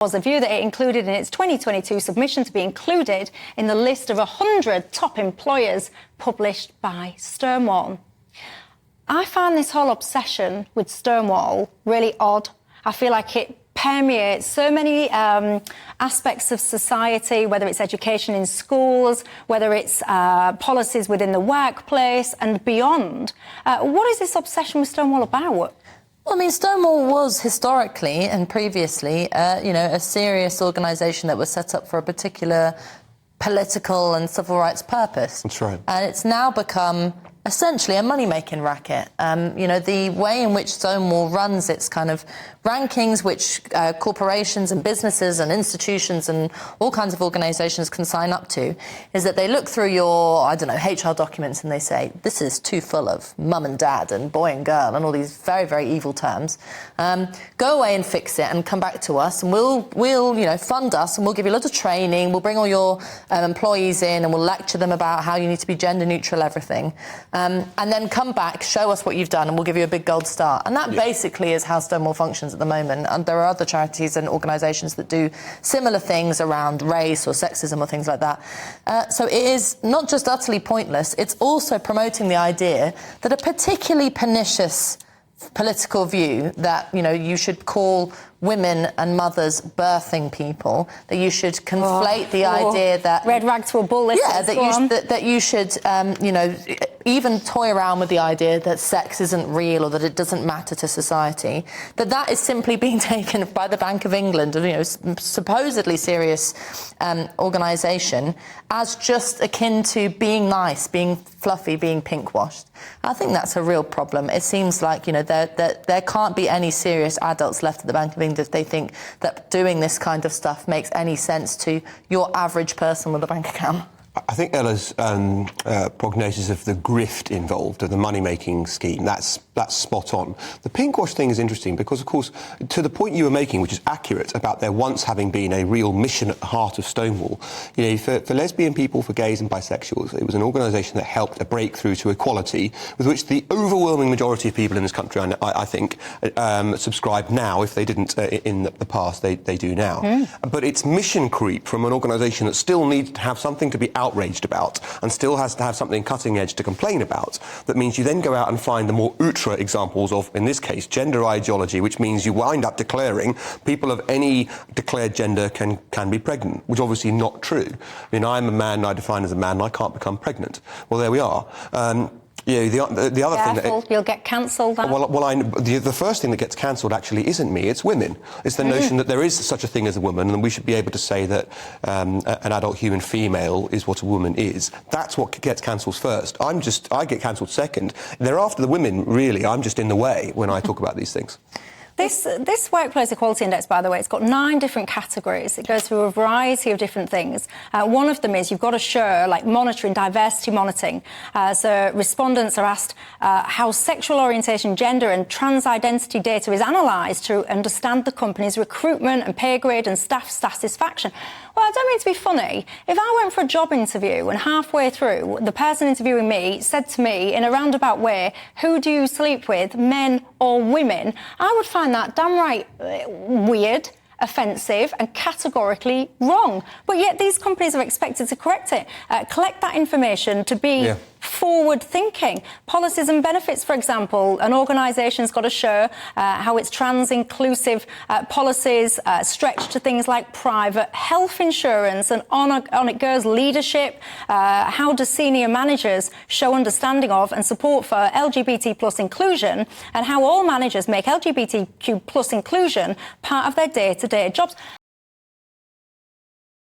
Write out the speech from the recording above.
was a view that it included in its 2022 submission to be included in the list of 100 top employers published by Stonewall. I find this whole obsession with Stonewall really odd. I feel like it permeates so many aspects of society, whether it's education in schools, whether it's policies within the workplace and beyond. What is this obsession with Stonewall about? Well, I mean, Stonewall was historically and previously, a serious organisation that was set up for a particular political and civil rights purpose. That's right. And it's now become essentially a money-making racket. The way in which Stonewall runs its kind of rankings, which corporations and businesses and institutions and all kinds of organisations can sign up to, is that they look through your, HR documents and they say, this is too full of mum and dad and boy and girl and all these very, very evil terms. Go away and fix it and come back to us and we'll fund us and we'll give you lots of training. We'll bring all your employees in and we'll lecture them about how you need to be gender neutral everything. And then come back, show us what you've done and we'll give you a big gold star. And that basically is how Stonewall functions at the moment. And there are other charities and organisations that do similar things around race or sexism or things like that. So it is not just utterly pointless, it's also promoting the idea that a particularly pernicious political view that, you should call women and mothers birthing people, that you should conflate the idea that... Red rag to a bull. Yeah, that you should, even toy around with the idea that sex isn't real or that it doesn't matter to society, that is simply being taken by the Bank of England, supposedly serious organisation, as just akin to being nice, being fluffy, being pink-washed. I think that's a real problem. It seems like, there can't be any serious adults left at the Bank of England if they think that doing this kind of stuff makes any sense to your average person with a bank account. I think Ella's prognosis of the grift involved, of the money-making scheme, that's spot on. The pinkwash thing is interesting because, of course, to the point you were making, which is accurate, about there once having been a real mission at the heart of Stonewall, for lesbian people, for gays and bisexuals, it was an organisation that helped a breakthrough to equality with which the overwhelming majority of people in this country, I think, subscribe now. If they didn't in the past, they do now. But it's mission creep from an organisation that still needs to have something to be outraged about and still has to have something cutting edge to complain about. That means you then go out and find the more ultra examples of, in this case, gender ideology, which means you wind up declaring people of any declared gender can be pregnant, which is obviously not true. I mean, I'm a man, I define as a man, and I can't become pregnant. Well, there we are. The other thing that you'll get cancelled. The first thing that gets cancelled actually isn't me; it's women. It's the notion that there is such a thing as a woman, and we should be able to say that an adult human female is what a woman is. That's what gets cancelled first. I get cancelled second. They're after the women, really. I'm just in the way when I talk about these things. This Workplace Equality Index, by the way, it's got 9 different categories. It goes through a variety of different things. One of them is you've got to show, monitoring, diversity monitoring. So respondents are asked how sexual orientation, gender and trans identity data is analysed to understand the company's recruitment and pay grade and staff satisfaction. Well, I don't mean to be funny. If I went for a job interview and halfway through, the person interviewing me said to me in a roundabout way, who do you sleep with, men or women? I would find that damn right weird, offensive and categorically wrong. But yet these companies are expected to correct it, collect that information to be forward-thinking. Policies and benefits, for example, an organisation's got to show how its trans-inclusive policies stretch to things like private health insurance, and on it goes leadership. How do senior managers show understanding of and support for LGBT plus inclusion, and how all managers make LGBTQ plus inclusion part of their day-to-day jobs.